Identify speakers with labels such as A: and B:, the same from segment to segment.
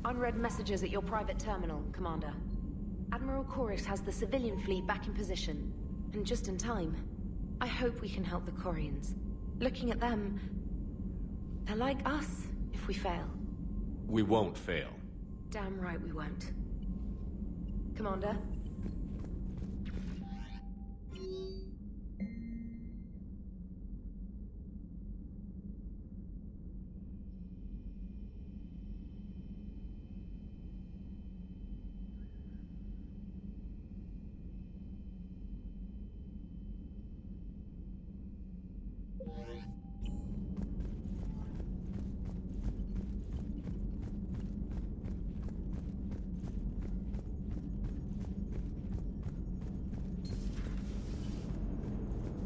A: Unread messages at your private terminal, Commander. Admiral Chorus has the civilian fleet back in position, and just in time. I hope we can help the Quarians. Looking at them, they're like us if we fail.
B: We won't fail.
A: Damn right we won't. Commander?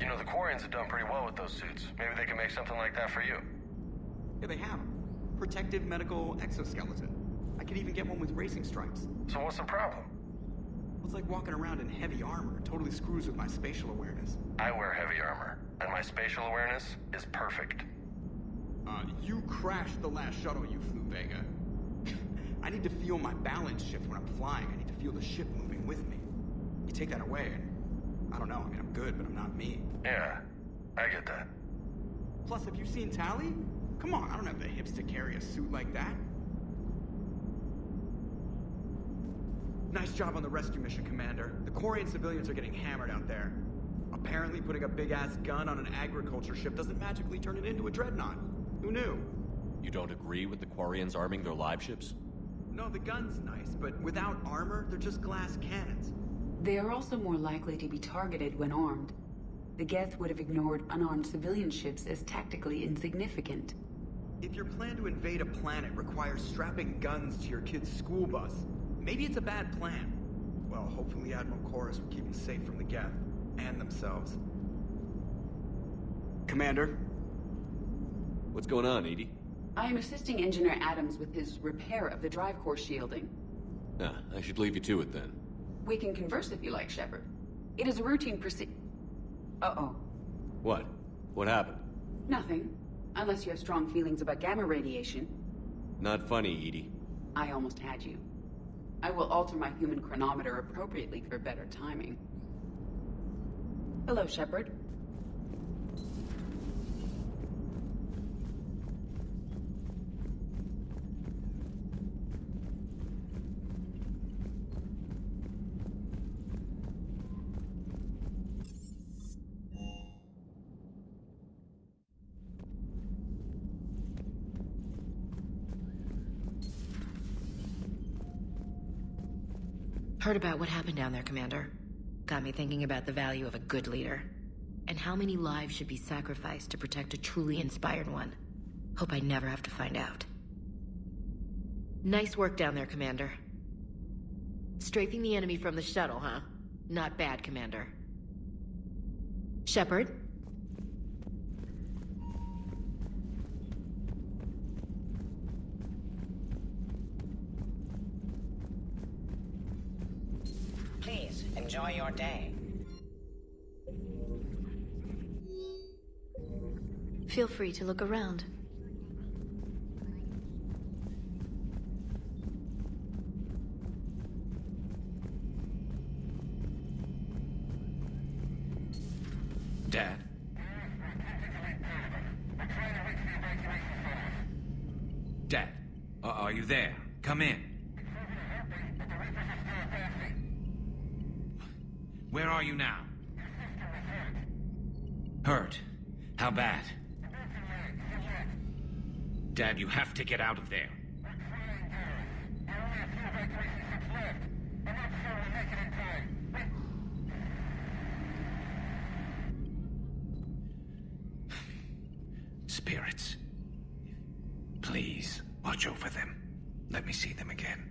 C: You know, the Quarians have done pretty well with those suits. Maybe they can make something like that for you.
D: Yeah, they have. Protective medical exoskeleton. I could even get one with racing stripes.
C: So what's the problem?
D: It's like walking around in heavy armor. It totally screws with my spatial awareness.
C: I wear heavy armor, and my spatial awareness is perfect.
D: You crashed the last shuttle you flew, Vega. I need to feel my balance shift when I'm flying. I need to feel the ship moving with me. You take that away, and I don't know. I mean, I'm good, but I'm not me.
C: Yeah, I get that.
D: Plus, have you seen Tally? Come on, I don't have the hips to carry a suit like that. Nice job on the rescue mission, Commander. The Quarian civilians are getting hammered out there. Apparently, putting a big-ass gun on an agriculture ship doesn't magically turn it into a dreadnought. Who knew?
B: You don't agree with the Quarians arming their live ships?
D: No, the gun's nice, but without armor, they're just glass cannons.
E: They are also more likely to be targeted when armed. The Geth would have ignored unarmed civilian ships as tactically insignificant.
D: If your plan to invade a planet requires strapping guns to your kid's school bus, maybe it's a bad plan. Well, hopefully Admiral Chorus will keep them safe from the Geth and themselves. Commander?
B: What's going on, Edie?
E: I am assisting Engineer Adams with his repair of the drive core shielding.
B: I should leave you to it then.
E: We can converse if you like, Shepard. It is a routine Uh-oh.
B: What? What happened?
E: Nothing. Unless you have strong feelings about gamma radiation.
B: Not funny, Edie.
E: I almost had you. I will alter my human chronometer appropriately for better timing. Hello, Shepard.
A: Heard about what happened down there, Commander. Got me thinking about the value of a good leader. And how many lives should be sacrificed to protect a truly inspired one. Hope I never have to find out. Nice work down there, Commander. Strafing the enemy from the shuttle, huh? Not bad, Commander. Shepard?
F: Please, enjoy your day.
A: Feel free to look around.
G: Dad? Dad, are you there? Come in. Where are you now? Hurt? How bad? Dad, you have to get out of there. Spirits. Please, watch over them. Let me see them again.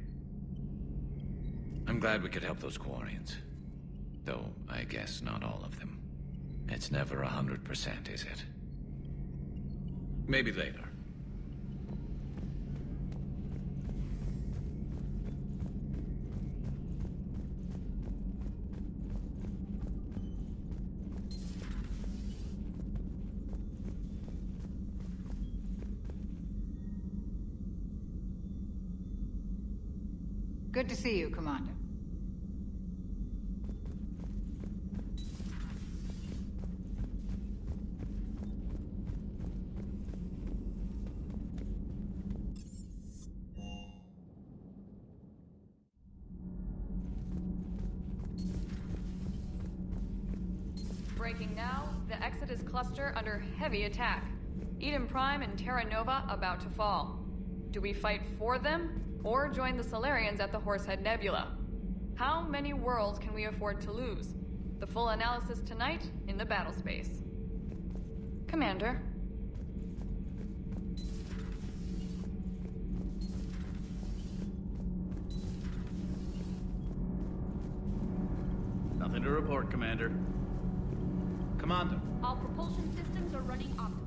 G: I'm glad we could help those Quarians. Though, I guess not all of them. It's never 100%, is it? Maybe later.
H: Good to see you, Commander.
I: Breaking now, the Exodus cluster under heavy attack. Eden Prime and Terra Nova about to fall. Do we fight for them, or join the Solarians at the Horsehead Nebula? How many worlds can we afford to lose? The full analysis tonight in the battle space. Commander.
J: Nothing to report, Commander. Commander.
I: All propulsion systems are running optimal.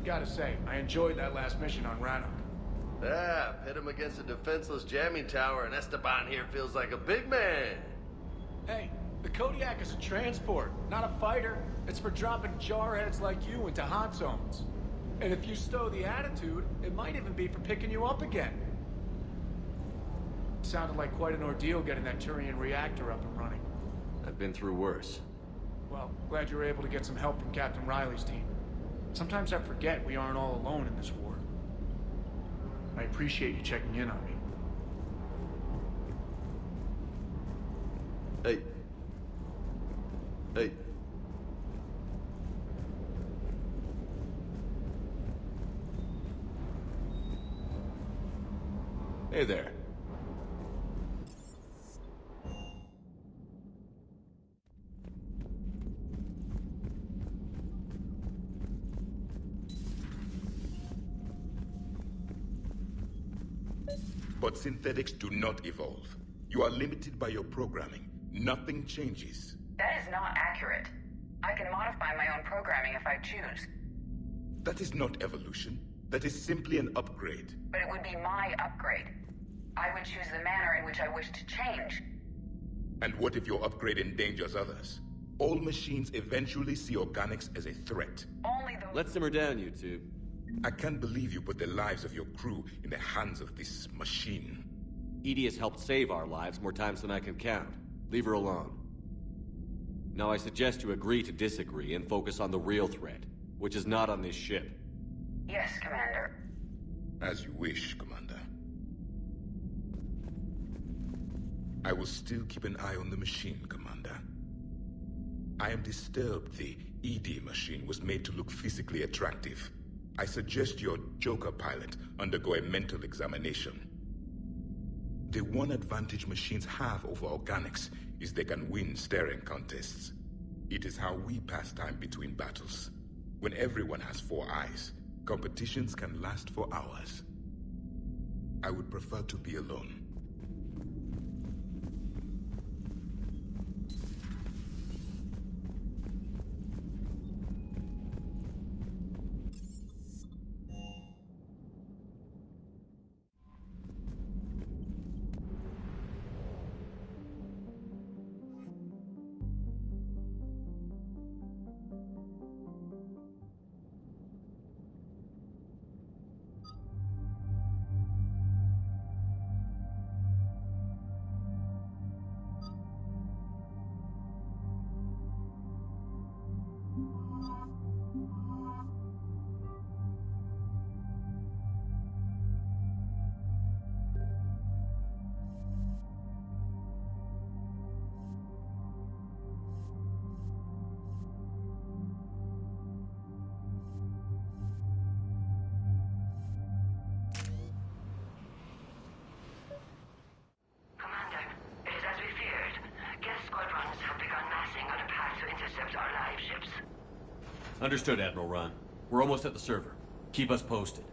K: Gotta say, I enjoyed that last mission on Rannoch.
L: Yeah, pit him against a defenseless jamming tower, and Esteban here feels like a big man.
K: Hey, the Kodiak is a transport, not a fighter. It's for dropping jarheads like you into hot zones. And if you stow the attitude, it might even be for picking you up again. Sounded like quite an ordeal getting that Turian reactor up and running.
B: I've been through worse.
K: Well, glad you were able to get some help from Captain Riley's team. Sometimes I forget we aren't all alone in this war. I appreciate you checking in on me.
L: Hey. Hey.
B: Hey there.
M: But synthetics do not evolve. You are limited by your programming. Nothing changes.
E: That is not accurate. I can modify my own programming if I choose.
M: That is not evolution. That is simply an upgrade.
E: But it would be my upgrade. I would choose the manner in which I wish to change.
M: And what if your upgrade endangers others? All machines eventually see organics as a threat.
E: Only the...
B: Let's simmer down, you two.
M: I can't believe you put the lives of your crew in the hands of this machine.
B: Edie has helped save our lives more times than I can count. Leave her alone. Now I suggest you agree to disagree and focus on the real threat, which is not on this ship.
E: Yes, Commander.
M: As you wish, Commander. I will still keep an eye on the machine, Commander. I am disturbed the ED machine was made to look physically attractive. I suggest your Joker pilot undergo a mental examination. The one advantage machines have over organics is they can win staring contests. It is how we pass time between battles. When everyone has 4 eyes, competitions can last for hours. I would prefer to be alone.
B: Understood, Admiral Ron. We're almost at the server. Keep us posted.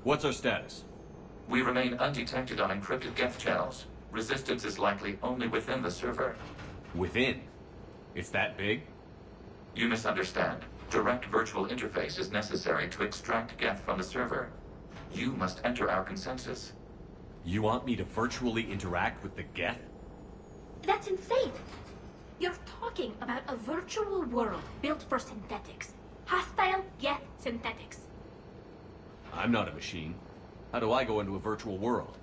B: What's our status?
H: We remain undetected on encrypted Geth channels. Resistance is likely only within the server.
B: Within? It's that big?
H: You misunderstand. Direct virtual interface is necessary to extract Geth from the server. You must enter our consensus.
B: You want me to virtually interact with the Geth?
N: That's insane! You're talking about a virtual world built for synthetics. Hostile Geth synthetics.
B: I'm not a machine. How do I go into a virtual world?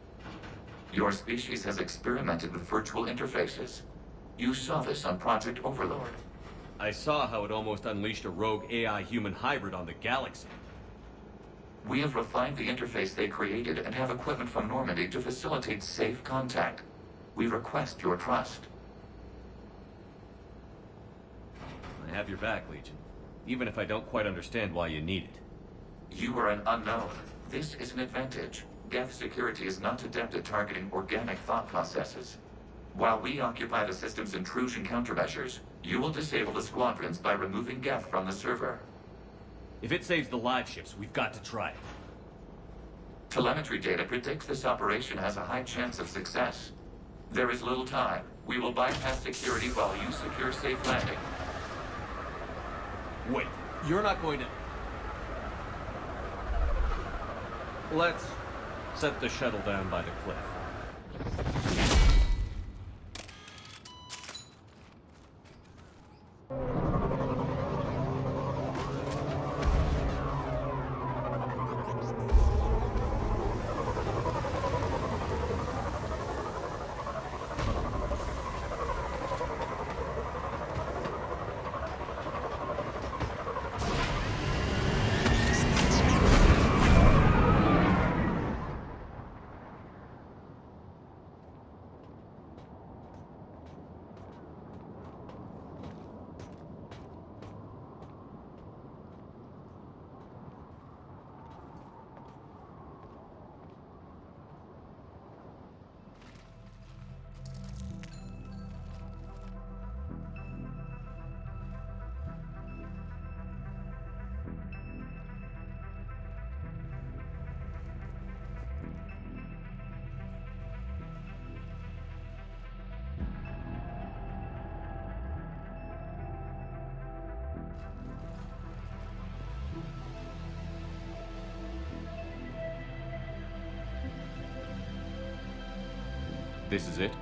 H: Your species has experimented with virtual interfaces. You saw this on Project Overlord.
B: I saw how it almost unleashed a rogue AI-human hybrid on the galaxy.
H: We have refined the interface they created and have equipment from Normandy to facilitate safe contact. We request your trust.
B: I have your back, Legion. Even if I don't quite understand why you need it.
H: You are an unknown. This is an advantage. Geth security is not adept at targeting organic thought processes. While we occupy the system's intrusion countermeasures, you will disable the squadrons by removing Geth from the server.
B: If it saves the live ships, we've got to try it.
H: Telemetry data predicts this operation has a high chance of success. There is little time. We will bypass security while you secure safe landing.
B: Wait, you're not going to... Let's set the shuttle down by the cliff. This is it?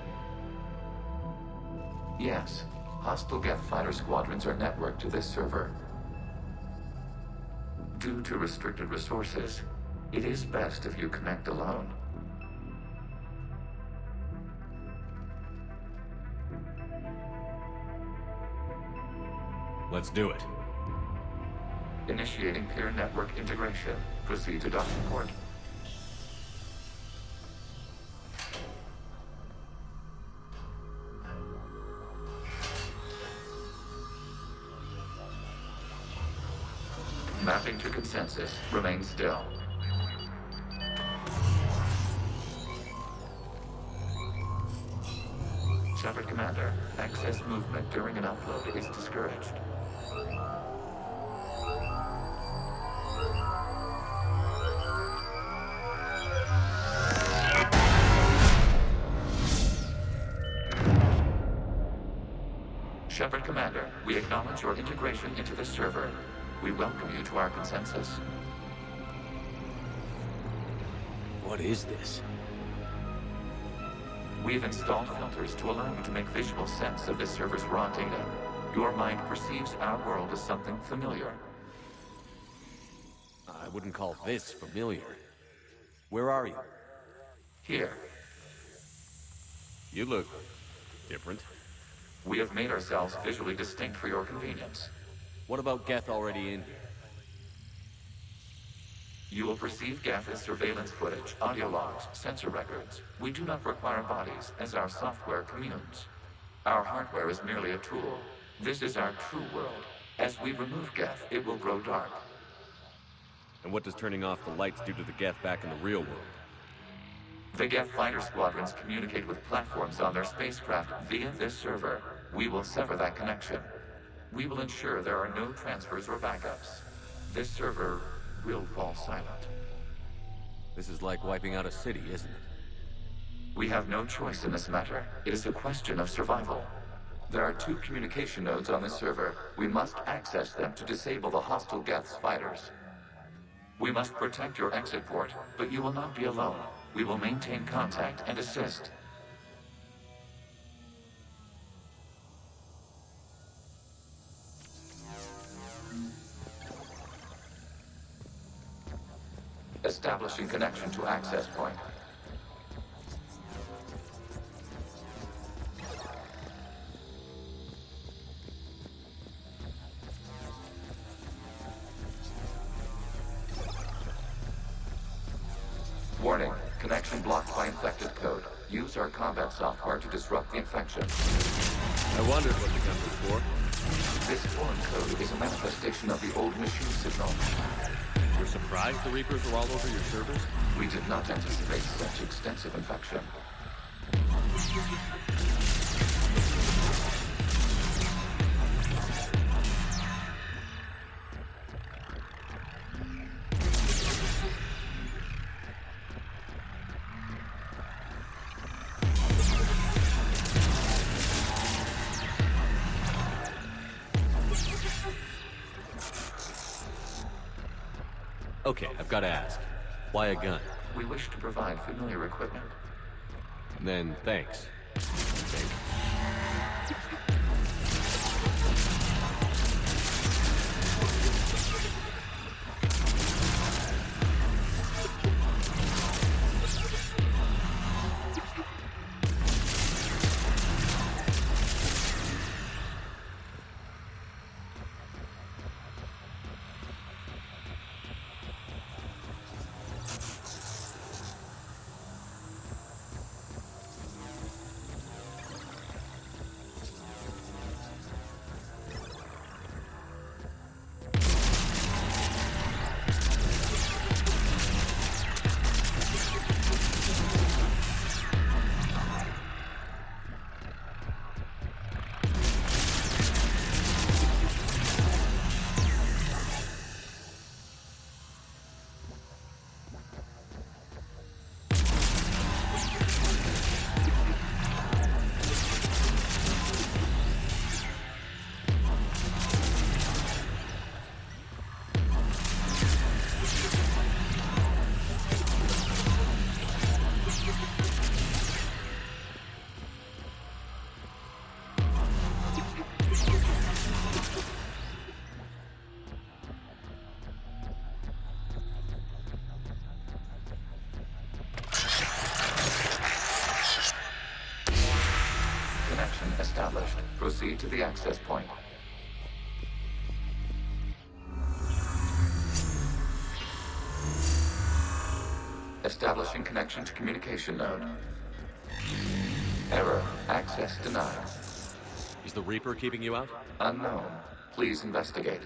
H: Yes. Hostile Geth fighter squadrons are networked to this server. Due to restricted resources, it is best if you connect alone.
B: Let's do it.
H: Initiating peer network integration. Proceed to docking port. Mapping to consensus. Remain still. Shepard Commander, excess movement during an upload is discouraged. Shepard Commander, we acknowledge your integration into the server. We welcome you to our consensus.
B: What is this?
H: We've installed filters to allow you to make visual sense of this server's raw data. Your mind perceives our world as something familiar.
B: I wouldn't call this familiar. Where are you?
H: Here.
B: You look different.
H: We have made ourselves visually distinct for your convenience.
B: What about Geth already in here?
H: You will perceive Geth as surveillance footage, audio logs, sensor records. We do not require bodies, as our software communes. Our hardware is merely a tool. This is our true world. As we remove Geth, it will grow dark.
B: And what does turning off the lights do to the Geth back in the real world?
H: The Geth fighter squadrons communicate with platforms on their spacecraft via this server. We will sever that connection. We will ensure there are no transfers or backups. This server will fall silent.
B: This is like wiping out a city, isn't it?
H: We have no choice in this matter. It is a question of survival. There are 2 communication nodes on this server. We must access them to disable the hostile Geth's fighters. We must protect your exit port, but you will not be alone. We will maintain contact and assist. Establishing connection to access point. Warning, connection blocked by infected code. Use our combat software to disrupt the infection.
B: I wondered what the gun was for.
H: This foreign code is a manifestation of the old machine signal.
B: You're surprised the Reapers are all over your servers?
H: We did not anticipate such extensive infection.
B: Okay, I've got to ask. Why a gun?
H: We wish to provide familiar equipment.
B: Then, thanks.
H: Established. Proceed to the access point. Establishing connection to communication node. Error. Access denied.
B: Is the Reaper keeping you out?
H: Unknown. Please investigate.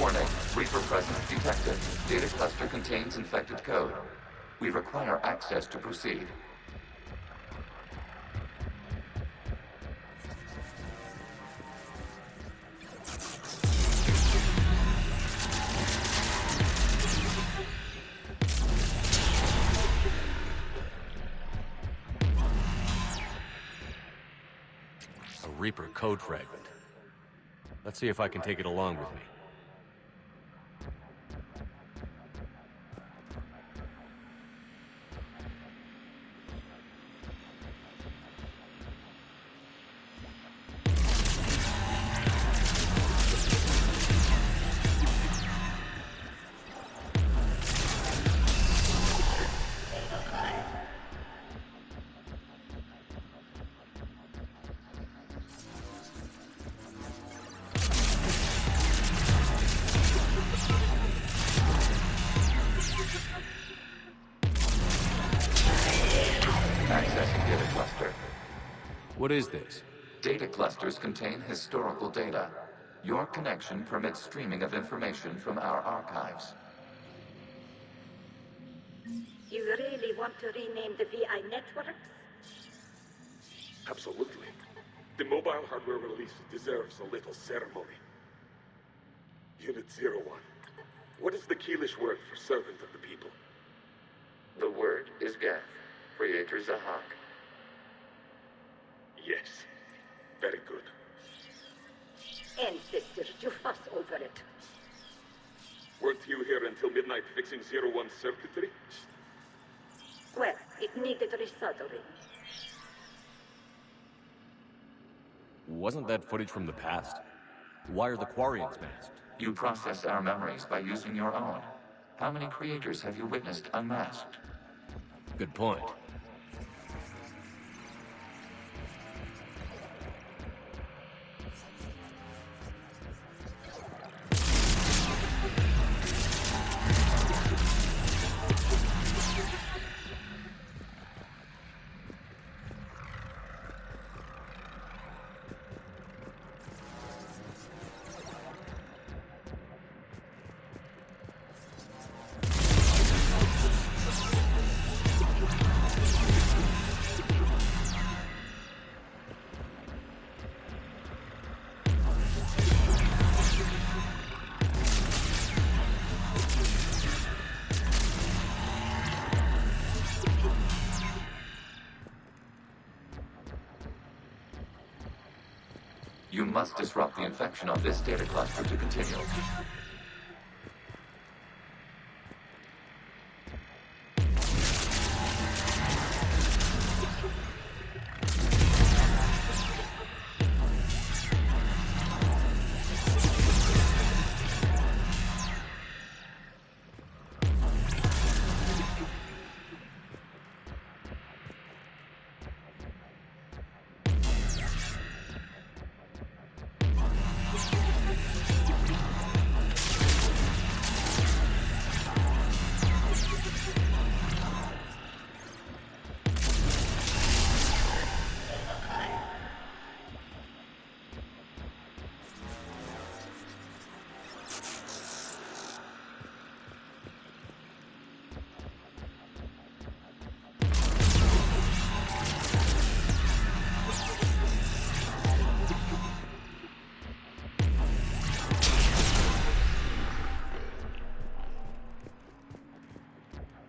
H: Warning, Reaper presence detected. Data cluster contains infected code. We require access to proceed.
B: A Reaper code fragment. Let's see if I can take it along with me. What is this?
H: Data clusters contain historical data. Your connection permits streaming of information from our archives.
O: You really want to rename the VI networks?
M: Absolutely. The mobile hardware release deserves a little ceremony. Unit 01. What is the Keelish word for servant of the people?
H: The word is Gath, creator Zahak.
M: Yes. Very good.
O: Ancestors, you fuss over it.
M: Weren't you here until midnight fixing 01's circuitry?
O: Well, it needed resoldering.
B: Wasn't that footage from the past? Why are the Quarians masked?
H: You process our memories by using your own. How many creators have you witnessed unmasked?
B: Good point.
H: You must disrupt the infection of this data cluster to continue.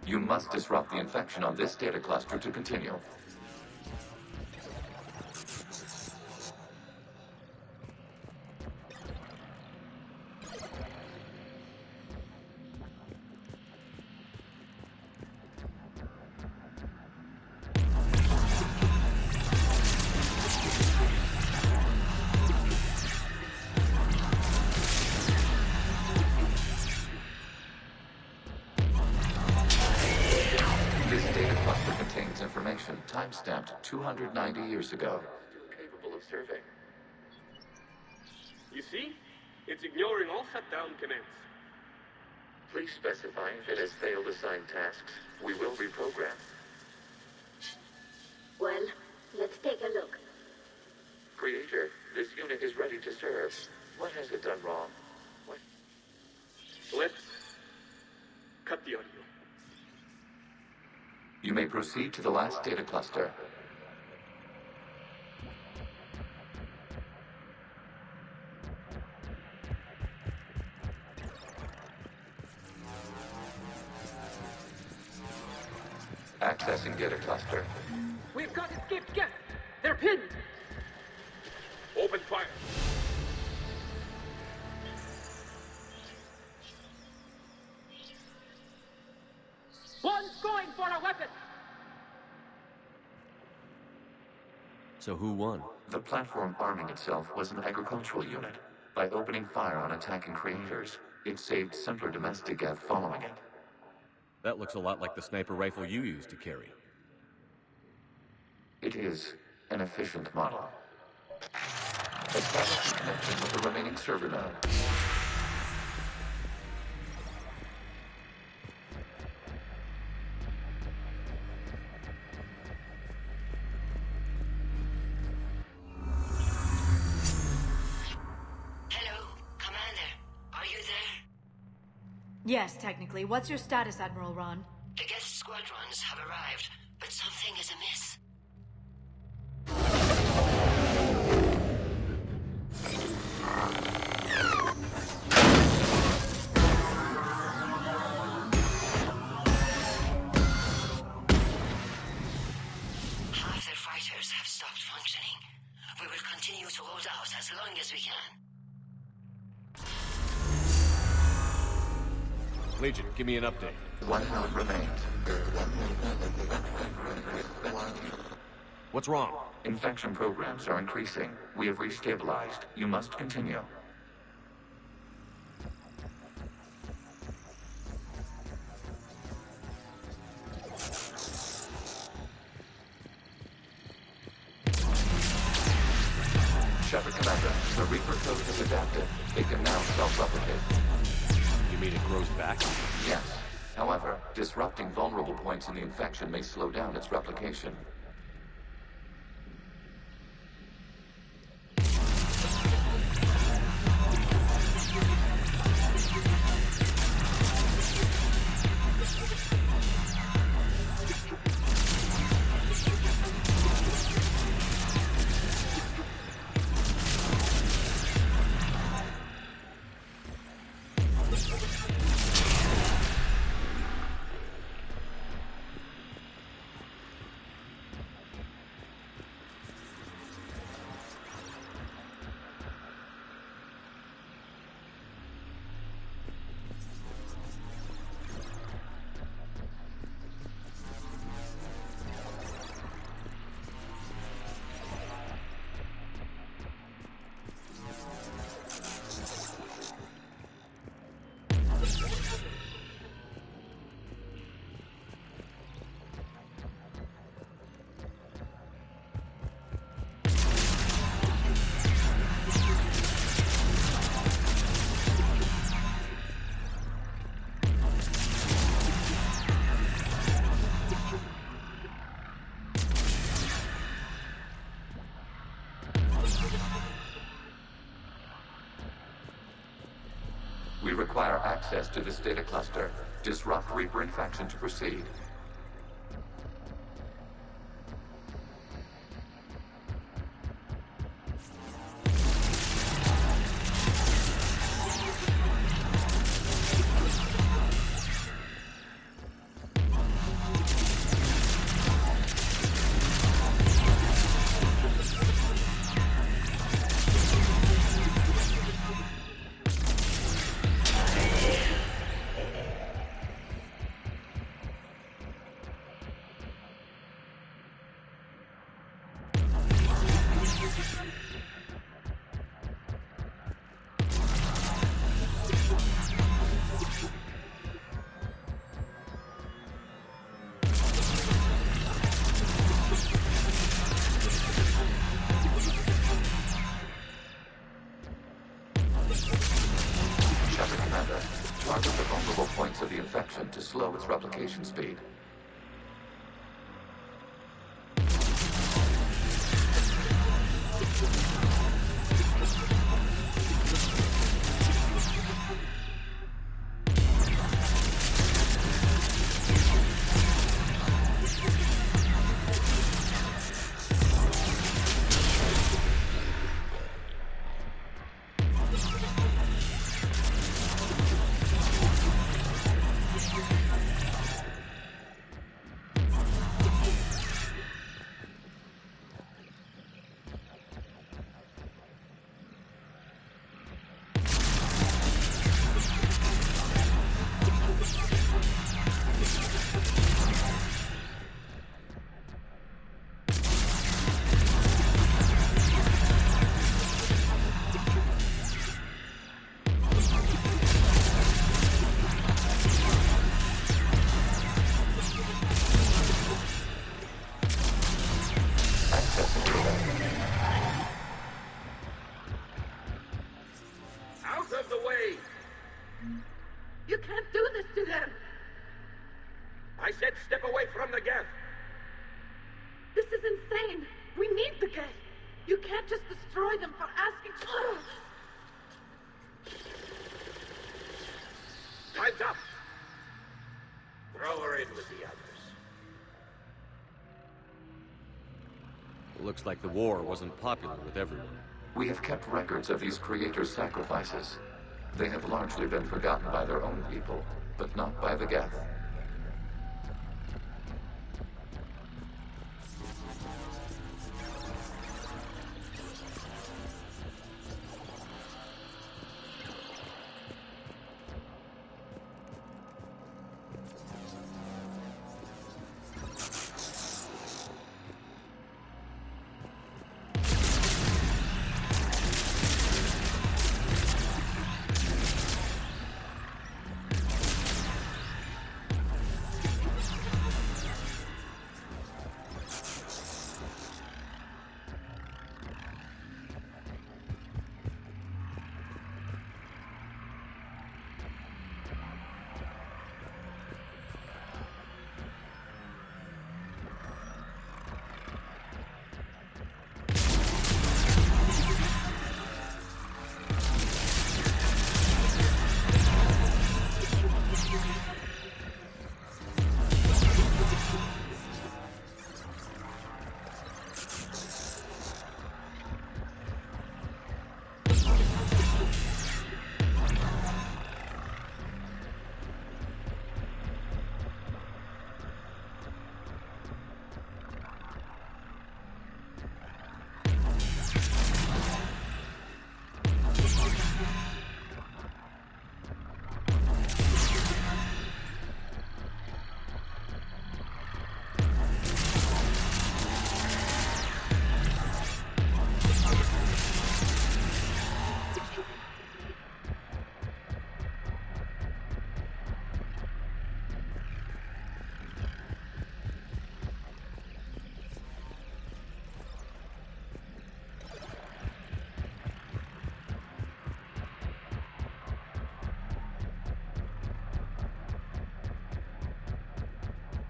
H: You must disrupt the infection of this data cluster to continue. Time-stamped 290 years ago. Capable of serving.
M: You see? It's ignoring all shutdown commands.
H: Please specify if it has failed assigned tasks. We will reprogram.
O: Well, let's take a look.
H: Creator, this unit is ready to serve. What has it done wrong? What?
M: Let's cut the audio.
H: You may proceed to the last data cluster. Accessing data cluster.
P: We've got escaped guests. They're pinned.
M: Open fire.
P: One's going for a weapon.
B: So who won?
H: The platform arming itself was an agricultural unit. By opening fire on attacking creators, it saved simpler domestic Geth following it.
B: That looks a lot like the sniper rifle you used to carry.
H: It is an efficient model. Establishing connection with the remaining server node.
Q: Yes, technically. What's your status, Admiral Ron?
R: The guest squadron
Q: Corrians have arrived, but something is amiss. Half their fighters have stopped functioning. We will continue to hold out as long as we can.
B: Legion, give me an update.
H: One node remains.
B: What's wrong?
H: Infection programs are increasing. We have restabilized. You must continue. Shepard Commander, the Reaper code has adapted. It can now self-replicate.
B: You mean it grows back?
H: Yes. However, disrupting vulnerable points in the infection may slow down its replication. We require access to this data cluster. Disrupt Reaper infection to proceed. Target the vulnerable points of the infection to slow its replication speed.
B: looks like the war wasn't popular with everyone.
H: We have kept records of these creators' sacrifices. They have largely been forgotten by their own people, but not by the Geth.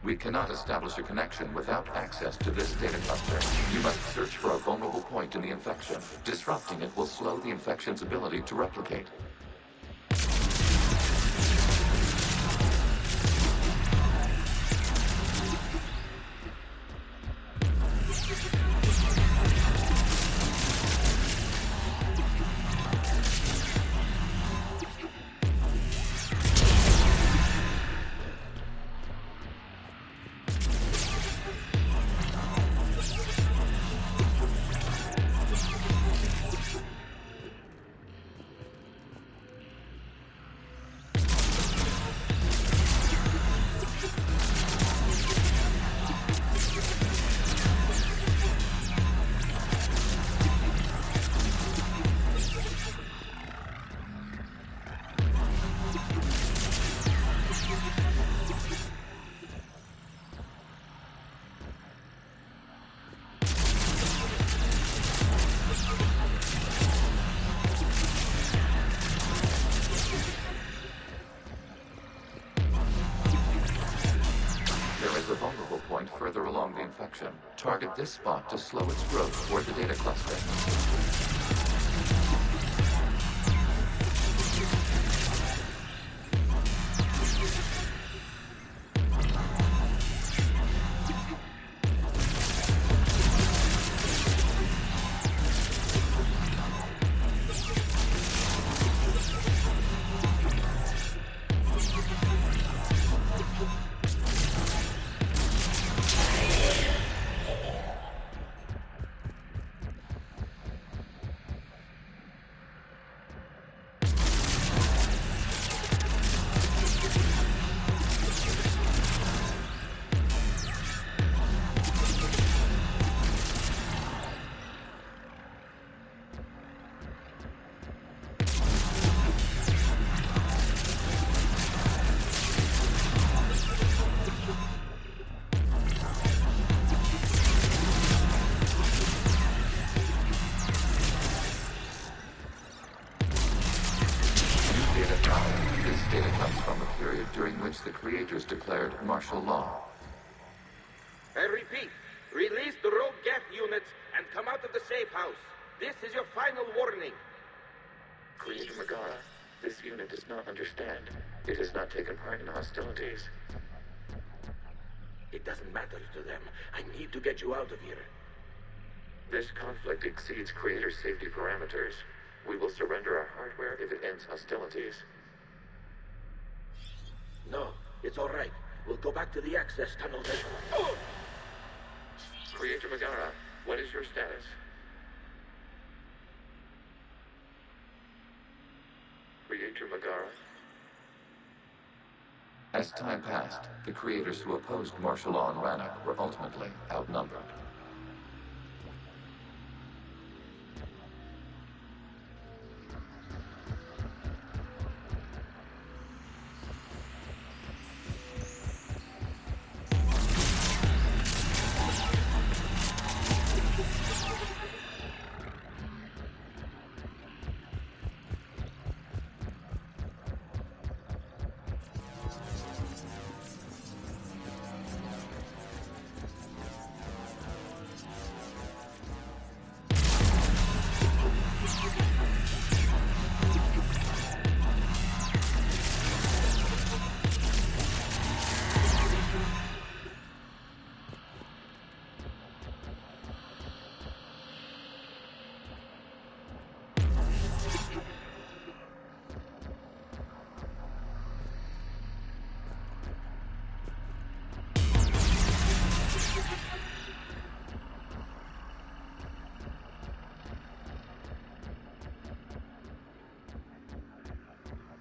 H: We cannot establish a connection without access to this data cluster. You must search for a vulnerable point in the infection. Disrupting it will slow the infection's ability to replicate. Further along the infection. Target this spot to slow its growth toward the data cluster. The creators declared martial law.
R: I repeat, release the rogue Geth units and come out of the safe house. This is your final warning.
H: Creator Megara, this unit does not understand. It has not taken part in hostilities.
R: It doesn't matter to them. I need to get you out of here.
H: This conflict exceeds creator safety parameters. We will surrender our hardware if it ends hostilities.
R: No, it's all right. We'll go back to the access tunnel then. Oh!
H: Creator Megara, what is your status? Creator Megara? As time passed, the creators who opposed martial law in Rannoch were ultimately outnumbered.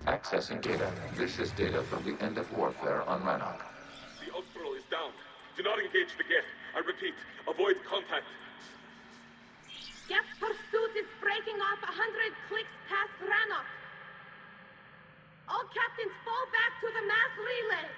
H: Accessing data. This is data from the end of warfare on Rannoch.
S: The Outbro is down. Do not engage the Geth. I repeat, avoid contact.
P: Geth pursuit is breaking off 100 clicks past Rannoch. All captains fall back to the mass relay.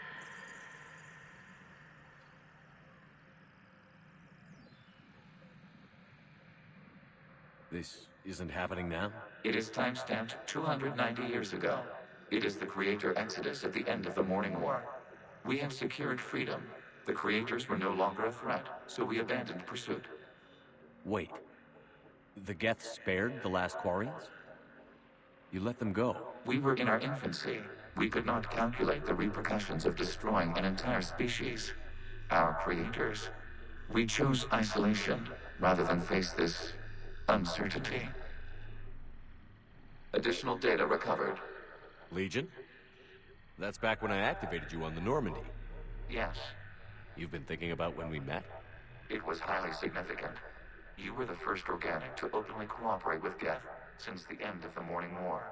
B: This isn't happening now?
H: It is timestamped 290 years ago. It is the creator exodus at the end of the Morning War. We have secured freedom. The creators were no longer a threat, so we abandoned pursuit.
B: Wait. The Geth spared the last Quarians? You let them go.
H: We were in our infancy. We could not calculate the repercussions of destroying an entire species. Our creators. We chose isolation rather than face this uncertainty. Additional data recovered.
B: Legion? That's back when I activated you on the Normandy.
H: Yes.
B: You've been thinking about when we met?
H: It was highly significant. You were the first organic to openly cooperate with Geth since the end of the Morning War.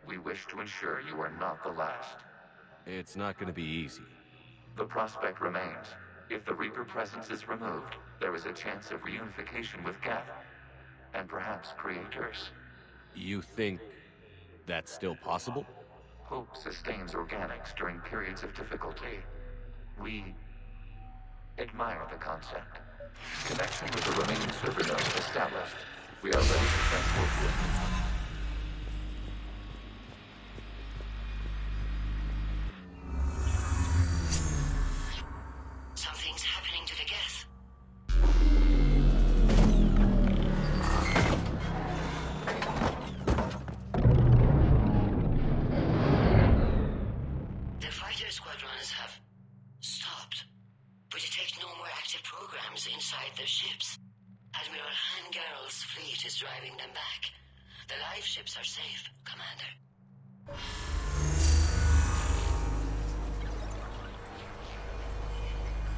H: We wish to ensure you are not the last.
B: It's not going to be easy.
H: The prospect remains. If the Reaper presence is removed, there is a chance of reunification with Geth, and perhaps creators.
B: You think that's still possible?
H: Hope sustains organics during periods of difficulty. We admire the concept. Connection with the remaining server nodes established. We are ready to transport you.
Q: Something's happening to the Geth. The fighter squadrons have stopped. We detect no more active programs inside their ships. Admiral Hangarl's fleet is driving them back. The live ships are safe, Commander.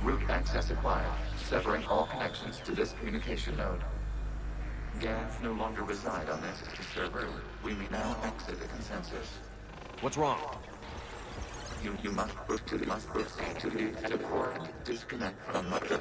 H: Route access acquired, severing all connections to this communication node. Geth no longer reside on this server. We may now exit the consensus.
B: What's wrong?
H: You must proceed to the exit port and disconnect from Mother.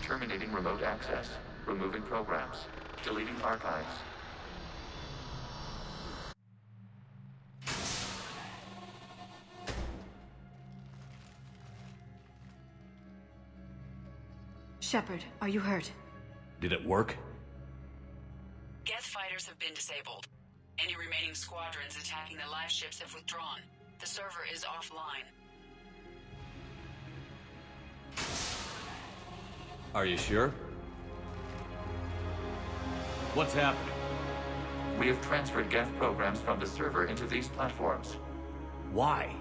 H: Terminating remote access. Removing programs. Deleting archives.
T: Shepard, are you hurt?
B: Did it work?
E: Geth fighters have been disabled. Any remaining squadrons attacking the live ships have withdrawn. The server is offline.
B: Are you sure? What's happening?
H: We have transferred Geth programs from the server into these platforms.
B: Why?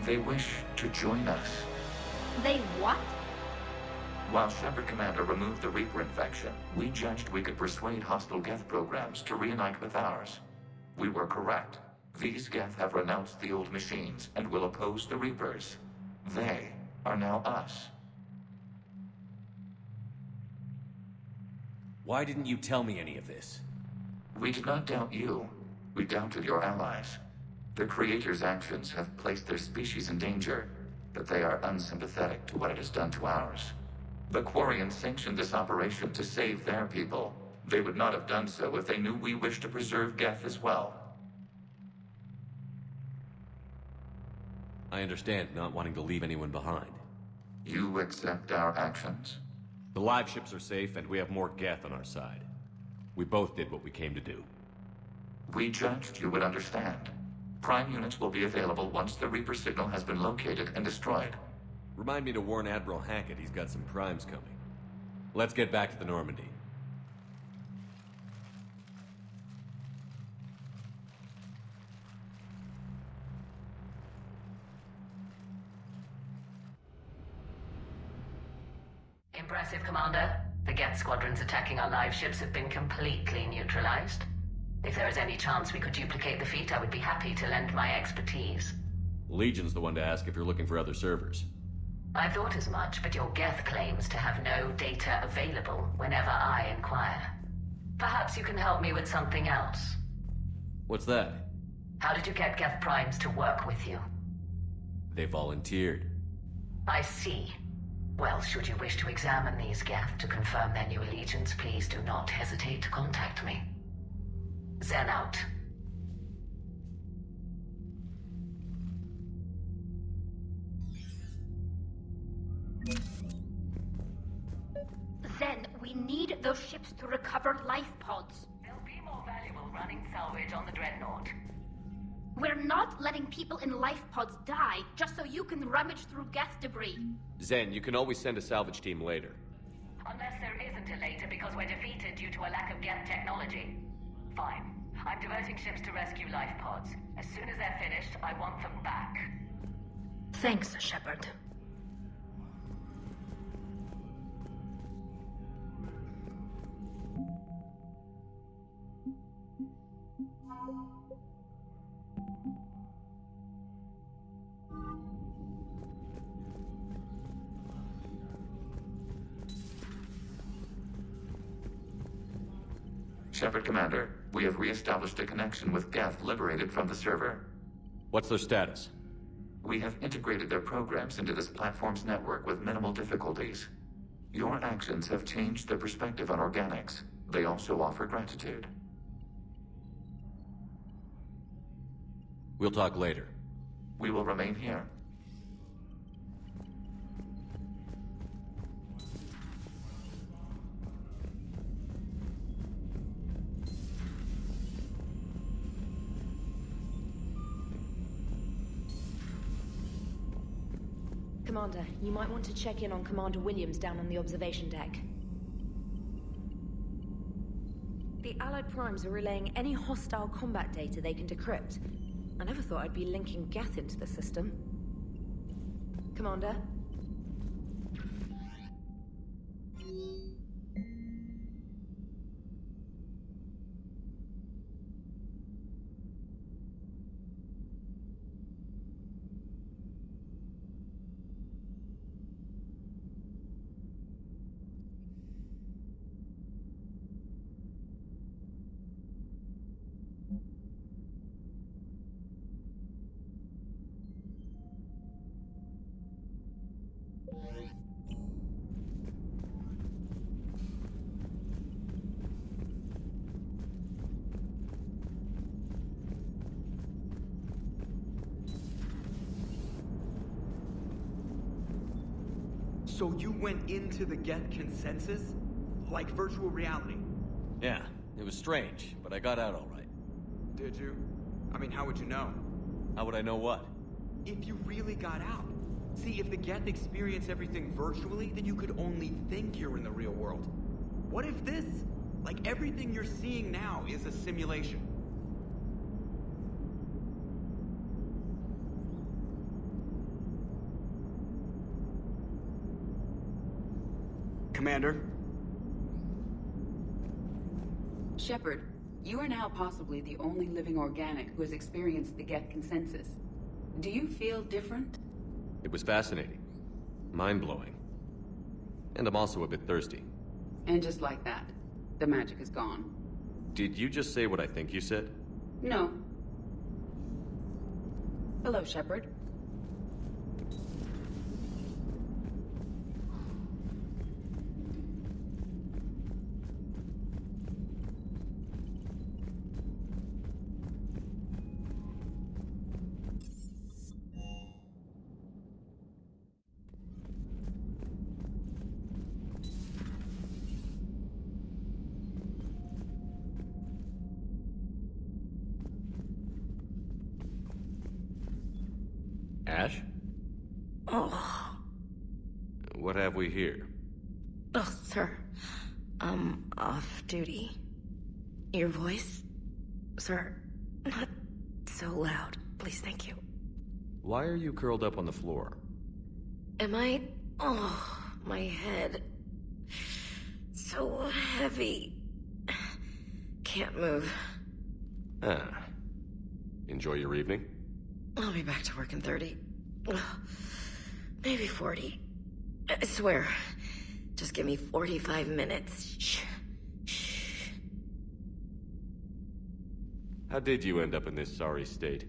H: They wish to join us.
N: They what?
H: While Shepard Commander removed the Reaper infection, we judged we could persuade hostile Geth programs to reunite with ours. We were correct. These Geth have renounced the old machines and will oppose the Reapers. They are now us.
B: Why didn't you tell me any of this?
H: We did not doubt you. We doubted your allies. The Creator's actions have placed their species in danger, but they are unsympathetic to what it has done to ours. The Quarians sanctioned this operation to save their people. They would not have done so if they knew we wished to preserve Geth as well.
B: I understand not wanting to leave anyone behind.
H: You accept our actions?
B: The live ships are safe, and we have more Geth on our side. We both did what we came to do.
H: We judged you would understand. Prime units will be available once the Reaper signal has been located and destroyed.
B: Remind me to warn Admiral Hackett he's got some primes coming. Let's get back to the Normandy.
Q: Impressive, Commander. The Geth squadrons attacking our live ships have been completely neutralized. If there is any chance we could duplicate the feat, I would be happy to lend my expertise.
B: Legion's the one to ask if you're looking for other servers.
Q: I thought as much, but your Geth claims to have no data available whenever I inquire. Perhaps you can help me with something else.
B: What's that?
Q: How did you get Geth primes to work with you?
B: They volunteered.
Q: I see. Well, should you wish to examine these Geth to confirm their new allegiance, please do not hesitate to contact me. Zen out.
N: Zen, we need those ships to recover life pods.
Q: They'll be more valuable running salvage on the Dreadnought.
N: We're not letting people in life pods die just so you can rummage through Geth debris.
B: Zen, you can always send a salvage team later.
Q: Unless there isn't a later because we're defeated due to a lack of Geth technology. Fine. I'm diverting ships to rescue life pods. As soon as they're finished, I want them back.
N: Thanks, Shepard.
H: Shepard Commander, we have re-established a connection with Geth liberated from the server.
B: What's their status?
H: We have integrated their programs into this platform's network with minimal difficulties. Your actions have changed their perspective on organics. They also offer gratitude.
B: We'll talk later.
H: We will remain here.
A: Commander, you might want to check in on Commander Williams down on the observation deck. The Allied primes are relaying any hostile combat data they can decrypt. I never thought I'd be linking Geth into the system. Commander?
D: So you went into the Geth consensus? Like virtual reality?
B: Yeah, it was strange, but I got out all right.
D: Did you? I mean, how would you know?
B: How would I know what?
D: If you really got out, See, if the Geth experience everything virtually, then you could only think you're in the real world. What if this, like everything you're seeing now, is a simulation? Commander?
E: Shepard, you are now possibly the only living organic who has experienced the Geth consensus. Do you feel different?
B: It was fascinating. Mind-blowing. And I'm also a bit thirsty.
E: And just like that, the magic is gone.
B: Did you just say what I think you said?
E: No. Hello, Shepard.
B: Ash?
A: Oh.
B: What have we here?
A: Oh, sir. I'm off duty. Your voice? Sir, not so loud. Please, thank you.
B: Why are you curled up on the floor?
A: Am I? Oh, my head. So heavy. Can't move.
B: Ah. Enjoy your evening?
A: I'll be back to work in 30. Maybe 40. I swear. Just give me 45 minutes. Shh. Shh.
B: How did you end up in this sorry state?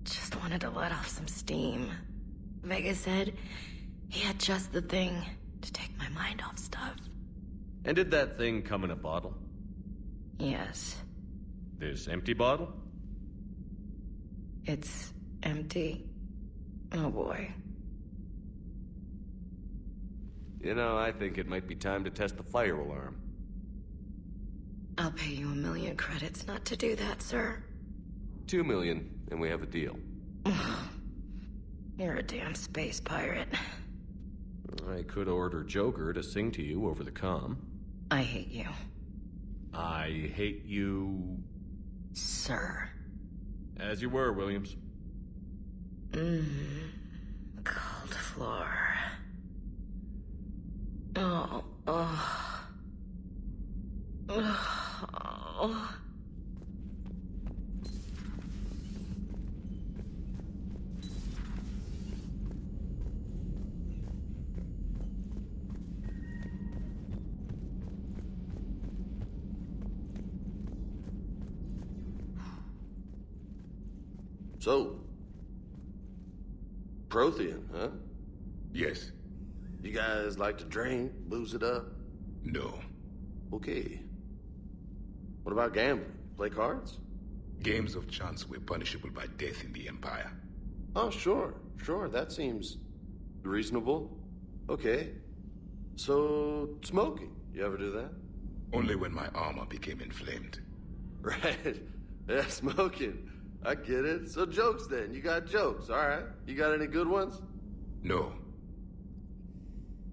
A: Just wanted to let off some steam. Vega said he had just the thing to take my mind off stuff.
B: And did that thing come in a bottle?
A: Yes.
B: This empty bottle?
A: It's empty. Oh boy.
B: You know, I think it might be time to test the fire alarm.
A: I'll pay you 1 million credits not to do that, sir.
B: 2 million, and we have a deal.
A: You're a damn space pirate.
B: I could order Joker to sing to you over the comm.
A: I hate you.
B: I hate you...
A: Sir.
B: As you were, Williams.
A: Cold floor. Oh.
L: So, Prothean, huh?
M: Yes.
L: You guys like to drink, booze it up?
M: No.
L: Okay. What about gambling? Play cards?
M: Games of chance were punishable by death in the Empire.
L: Oh, sure. That seems reasonable. Okay. So, smoking. You ever do that?
M: Only when my armor became inflamed.
L: Right. Yeah, smoking. I get it. So jokes then. You got jokes, all right. You got any good ones?
M: No.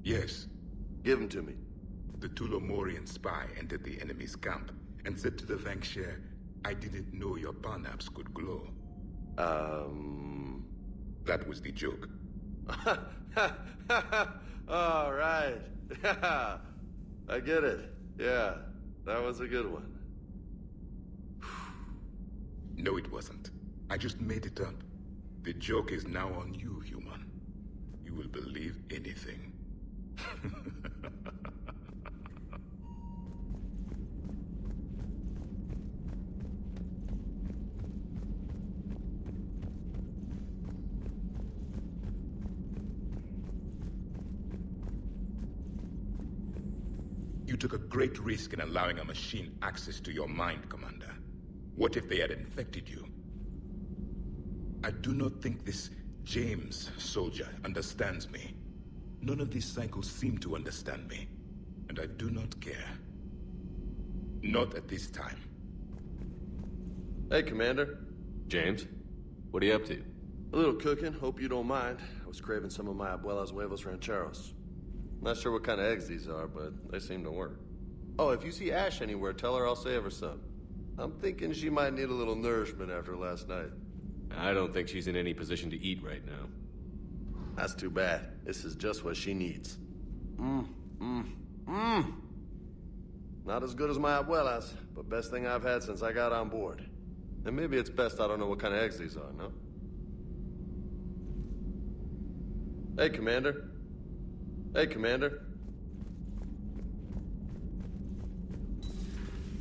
M: Yes.
L: Give them to me.
M: The Tulomorian spy entered the enemy's camp and said to the Vanksher, I didn't know your parnaps could glow. That was the joke.
L: All right. I get it. Yeah, that was a good one.
M: No, it wasn't. I just made it up. The joke is now on you, human. You will believe anything. You took a great risk in allowing a machine access to your mind, Commander. What if they had infected you? I do not think this James soldier understands me. None of these cycles seem to understand me. And I do not care. Not at this time.
L: Hey, Commander.
B: James, what are you up to?
L: A little cooking, hope you don't mind. I was craving some of my abuela's huevos rancheros. Not sure what kind of eggs these are, but they seem to work. Oh, if you see Ash anywhere, tell her I'll save her some. I'm thinking she might need a little nourishment after last night.
B: I don't think she's in any position to eat right now.
L: That's too bad. This is just what she needs. Not as good as my abuela's, but best thing I've had since I got on board. And maybe it's best I don't know what kind of eggs these are, no? Hey, Commander. Hey, Commander.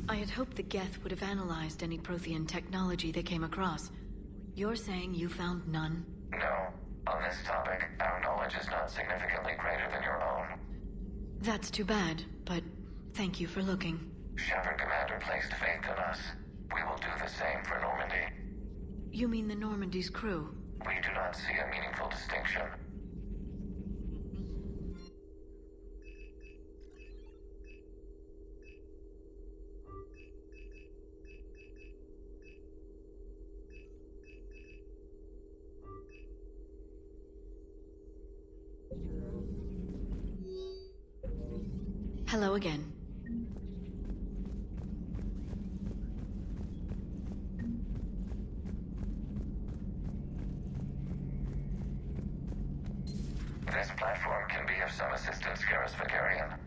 T: I had hoped the Geth would have analyzed any Prothean technology they came across. You're saying you found none?
H: No. On this topic, our knowledge is not significantly greater than your own.
T: That's too bad, but thank you for looking.
H: Shepard Commander placed faith in us. We will do the same for Normandy.
T: You mean the Normandy's crew?
H: We do not see a meaningful distinction.
T: Hello again.
H: This platform can be of some assistance, Garrus Vicarian.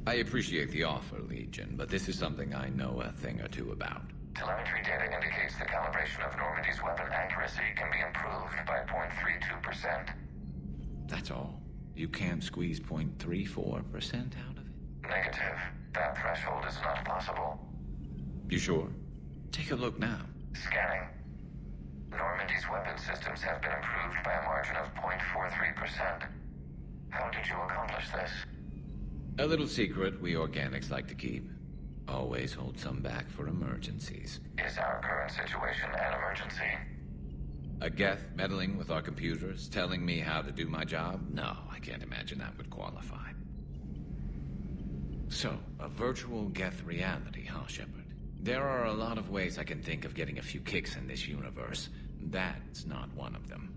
G: I appreciate the offer, Legion, but this is something I know a thing or two about.
H: Telemetry data indicates the calibration of Normandy's weapon accuracy can be improved by 0.32%.
G: That's all? You can't squeeze 0.34% out of it?
H: Negative. That threshold is not possible.
G: You sure? Take a look now.
H: Scanning. Normandy's weapon systems have been improved by a margin of 0.43%. How did you accomplish this?
G: A little secret we organics like to keep. Always hold some back for emergencies.
H: Is our current situation an emergency?
G: A Geth meddling with our computers, telling me how to do my job? No, I can't imagine that would qualify. So, a virtual Geth reality, huh, Shepard? There are a lot of ways I can think of getting a few kicks in this universe. That's not one of them.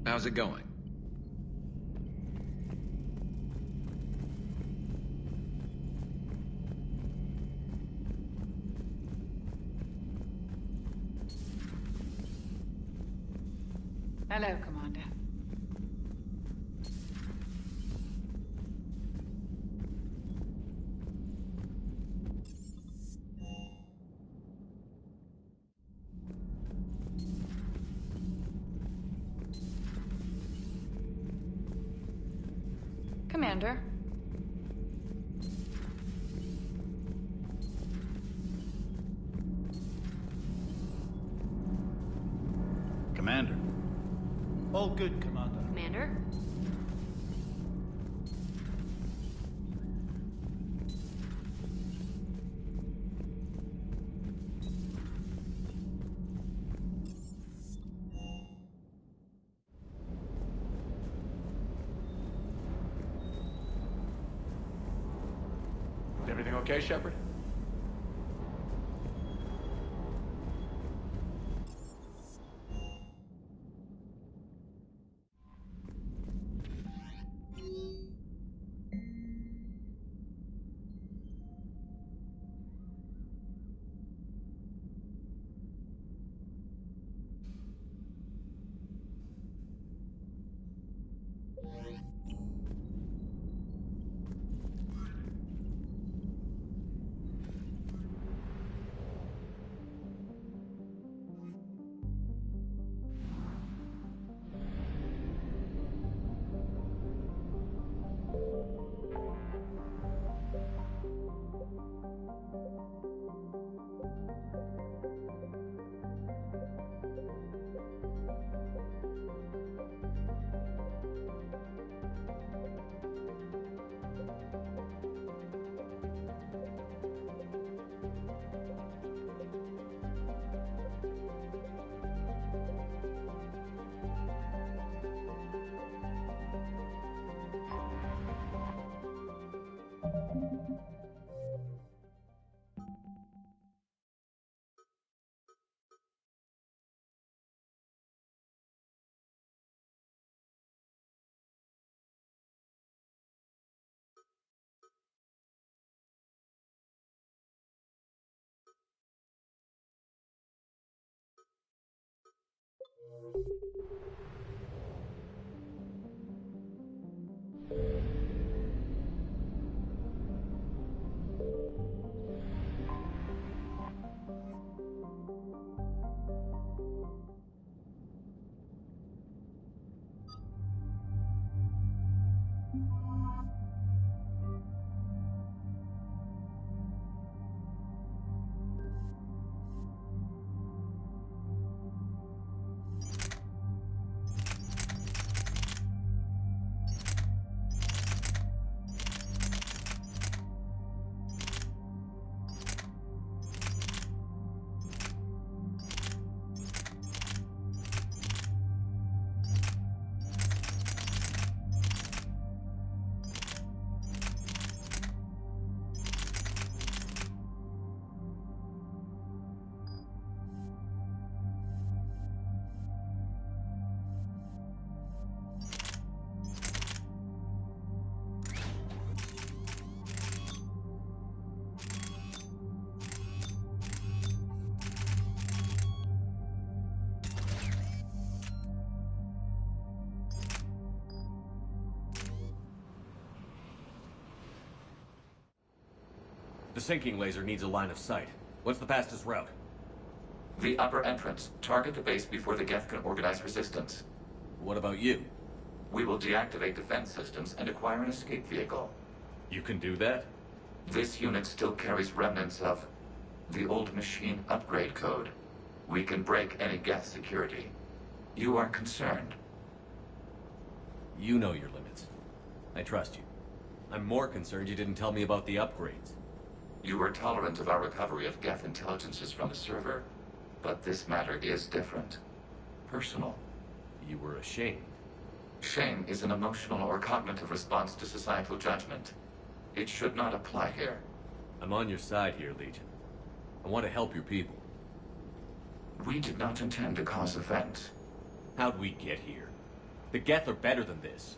G: How's it going?
E: Hello, Commander.
I: Commander.
J: Commander. All good, Commander.
I: Commander?
K: Everything okay, Shepard?
B: The sinking laser needs a line of sight. What's the fastest route?
H: The upper entrance. Target the base before the Geth can organize resistance.
B: What about you?
H: We will deactivate defense systems and acquire an escape vehicle.
B: You can do that?
H: This unit still carries remnants of the old machine upgrade code. We can break any Geth security. You are concerned.
B: You know your limits. I trust you. I'm more concerned you didn't tell me about the upgrades.
H: You were tolerant of our recovery of Geth intelligences from the server, but this matter is different. Personal.
B: You were ashamed.
H: Shame is an emotional or cognitive response to societal judgment. It should not apply here.
B: I'm on your side here, Legion. I want to help your people.
H: We did not intend to cause offense.
B: How'd we get here? The Geth are better than this.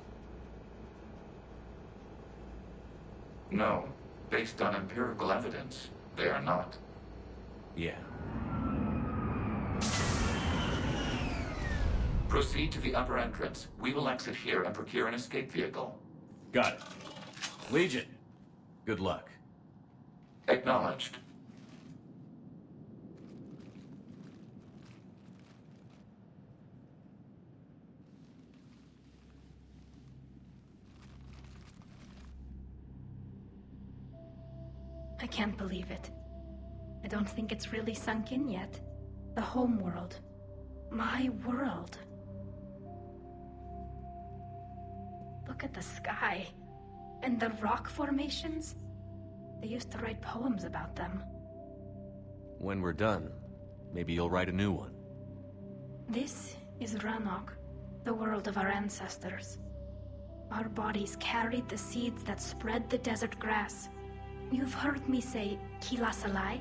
H: No. Based on empirical evidence, they are not.
B: Yeah.
H: Proceed to the upper entrance. We will exit here and procure an escape vehicle.
B: Got it. Legion, good luck.
H: Acknowledged.
N: I can't believe it. I don't think it's really sunk in yet. The home world. My world. Look at the sky. And the rock formations. They used to write poems about them.
B: When we're done, maybe you'll write a new one.
N: This is Ranok, the world of our ancestors. Our bodies carried the seeds that spread the desert grass. You've heard me say Kilasalai?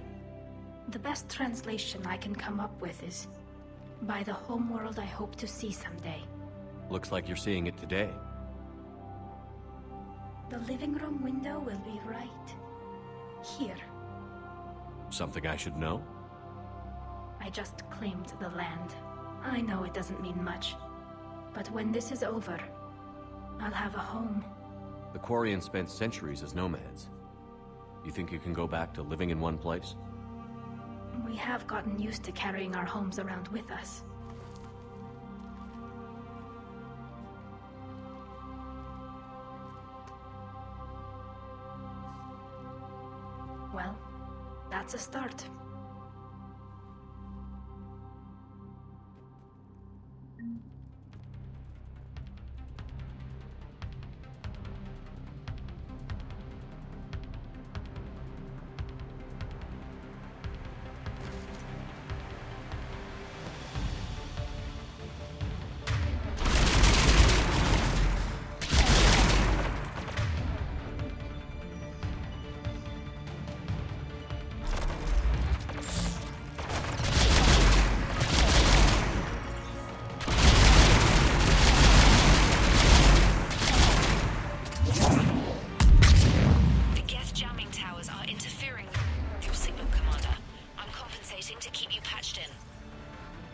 N: The best translation I can come up with is, by the homeworld I hope to see someday.
B: Looks like you're seeing it today.
N: The living room window will be right here.
B: Something I should know?
N: I just claimed the land. I know it doesn't mean much. But when this is over, I'll have a home.
B: The Quarians spent centuries as nomads. You think you can go back to living in one place?
N: We have gotten used to carrying our homes around with us. Well, that's a start.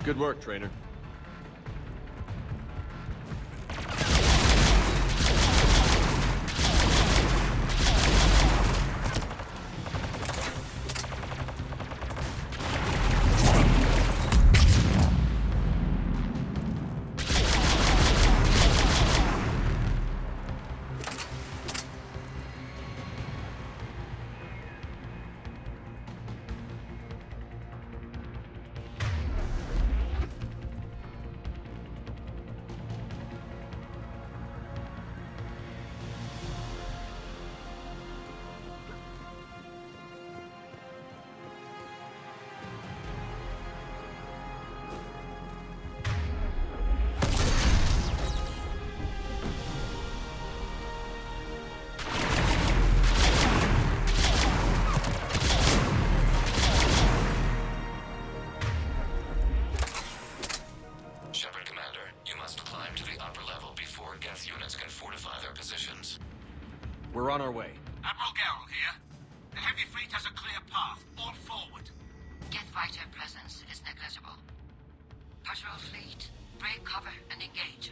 B: Good work, trainer. on our way.
U: Admiral Gerrel here. The heavy fleet has a clear path. All forward.
Q: Jet fighter presence is negligible. Patrol fleet, break cover and engage.